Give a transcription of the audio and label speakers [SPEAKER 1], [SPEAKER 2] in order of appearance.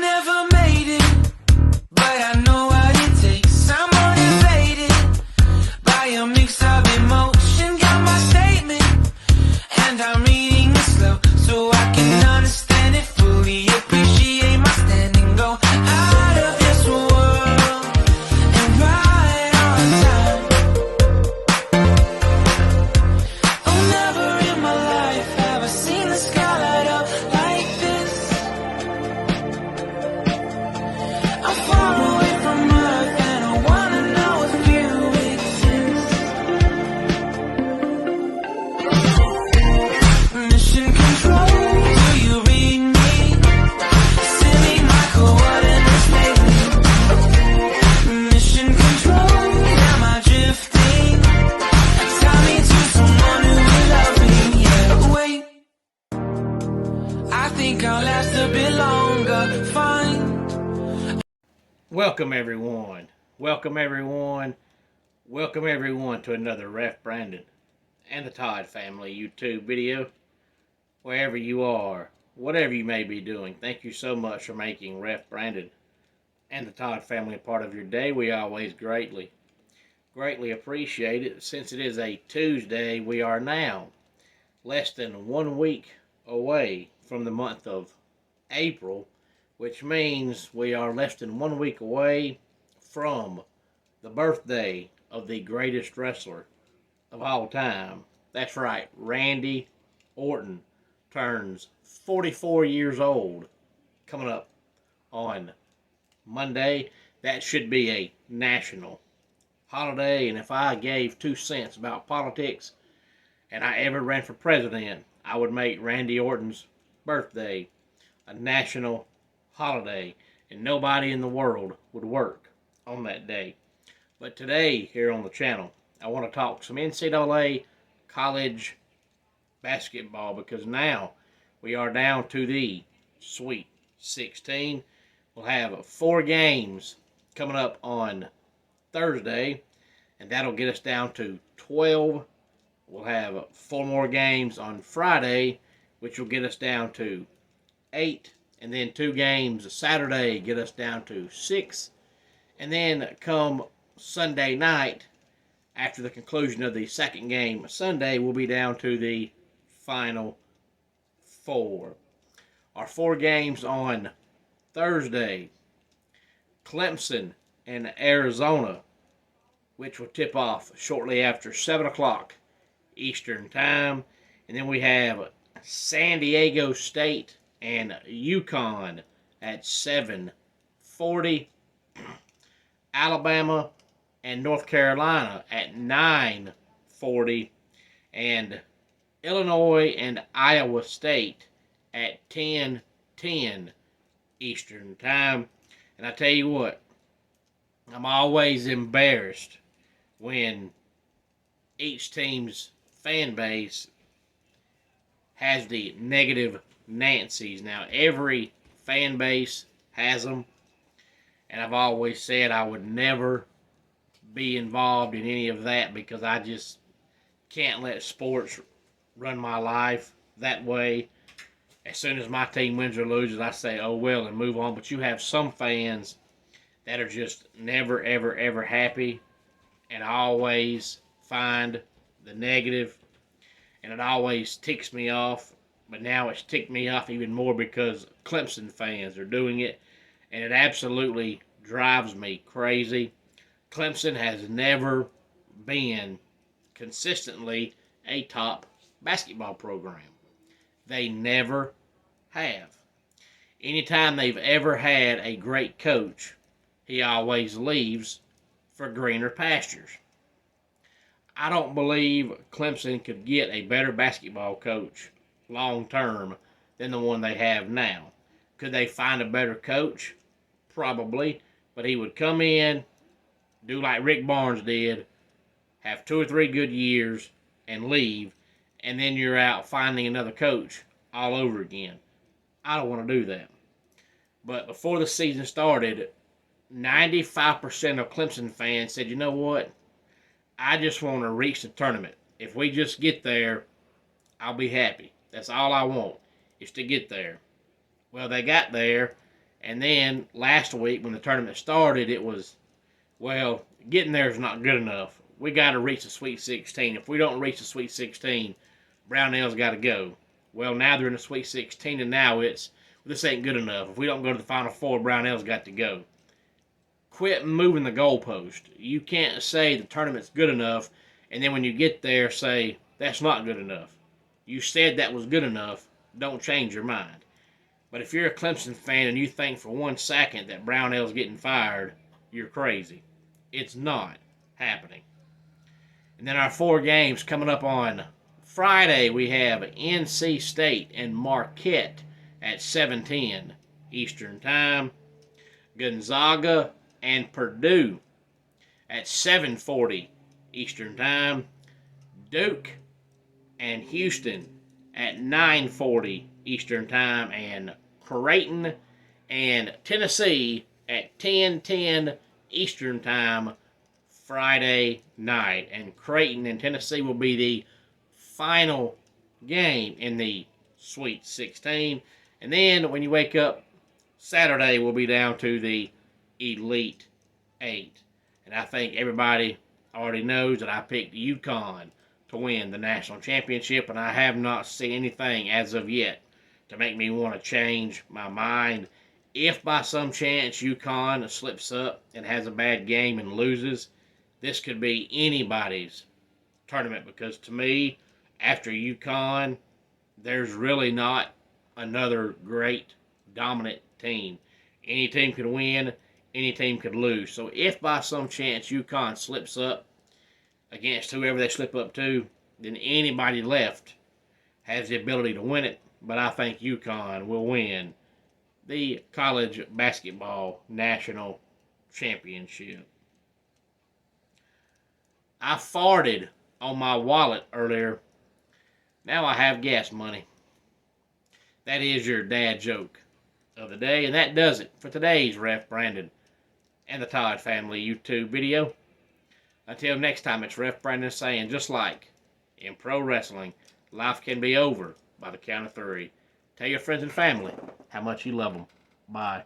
[SPEAKER 1] never made it, but I know what it takes. I'm motivated by a mix of emotion. Got my statement, and I'm reading it slow so I can understand it fully. Appreciate my standing, go out of this world and right on time. Oh, never in my life have I seen the sky light up like this. I'm far away from Earth and I wanna know if you exist. Mission control, do you read me? Send me my coordinates lately. Mission control, am I drifting? Tie me to someone who will love me, yeah. Wait, I think I'll last a bit longer. Fine.
[SPEAKER 2] Welcome everyone. Welcome everyone. Welcome everyone to another Ref Brandon and the Todd family YouTube video. Wherever you are, whatever you may be doing, thank you so much for making Ref Brandon and the Todd family a part of your day. We always greatly appreciate it. Since it is a Tuesday, we are now less than 1 week away from the month of April, which means we are less than 1 week away from the birthday of the greatest wrestler of all time. That's right, Randy Orton turns 44 years old coming up on Monday. That should be a national holiday, and if I gave 2 cents about politics and I ever ran for president, I would make Randy Orton's birthday a national holiday, and nobody in the world would work on that day. But today, here on the channel, I want to talk some NCAA college basketball, because now we are down to the Sweet 16. We'll have 4 games coming up on Thursday, and that'll get us down to 12. We'll have 4 more games on Friday, which will get us down to 8. And then 2 games Saturday get us down to 6. And then come Sunday night, after the conclusion of the second game Sunday, we'll be down to the final 4. Our 4 games on Thursday: Clemson and Arizona, which will tip off shortly after 7 o'clock Eastern Time. And then we have San Diego State and UConn at 7:40. Alabama and North Carolina at 9:40. And Illinois and Iowa State at 10:10 Eastern Time. And I tell you what, I'm always embarrassed when each team's fan base has the negative Nancy's. Now, every fan base has them, and I've always said I would never be involved in any of that, because I just can't let sports run my life that way. As soon as my team wins or loses, I say, oh well, and move on. But you have some fans that are just never, ever, ever happy, and I always find the negative, and it always ticks me off. But now it's ticked me off even more because Clemson fans are doing it, and it absolutely drives me crazy. Clemson has never been consistently a top basketball program. They never have. Anytime they've ever had a great coach, he always leaves for greener pastures. I don't believe Clemson could get a better basketball coach long term than the one they have now. Could they find a better coach? Probably, but he would come in, do like Rick Barnes did, have 2 or 3 good years and leave, and then you're out finding another coach all over again. I don't want to do that. But before the season started, 95% of Clemson fans said, you know what, I just want to reach the tournament. If we just get there, I'll be happy. That's all I want, is to get there. Well, they got there, And then last week when the tournament started, it was, well, getting there is not good enough. We got to reach the Sweet 16. If we don't reach the Sweet 16, Brownell's got to go. Well, now they're in the Sweet 16, and now it's, this ain't good enough. If we don't go to the Final Four, Brownell's got to go. Quit moving the goalpost. You can't say the tournament's good enough, and then when you get there, say, that's not good enough. You said that was good enough. Don't change your mind. But if you're a Clemson fan and you think for 1 second that Brownell's getting fired, you're crazy. It's not happening. And then our 4 games coming up on Friday, we have NC State and Marquette at 7:10 Eastern Time. Gonzaga and Purdue at 7:40 Eastern Time. Duke and Houston at 9:40 Eastern Time, and Creighton and Tennessee at 10:10 Eastern Time Friday night. And Creighton and Tennessee will be the final game in the Sweet 16. And then when you wake up Saturday, we'll be down to the Elite 8. And I think everybody already knows that I picked UConn to win the national championship, and I have not seen anything as of yet to make me want to change my mind. If by some chance UConn slips up and has a bad game and loses, this could be anybody's tournament, because to me, after UConn, there's really not another great dominant team. Any team could win, any team could lose. So if by some chance UConn slips up against whoever they slip up to, then anybody left has the ability to win it. But I think UConn will win the college basketball national championship. I farted on my wallet earlier. Now I have gas money. That is your dad joke of the day, and that does it for today's Ref Brandon and the Todd Family YouTube video. Until next time, it's Ref Brandon saying, just like in pro wrestling, life can be over by the count of 3. Tell your friends and family how much you love them. Bye.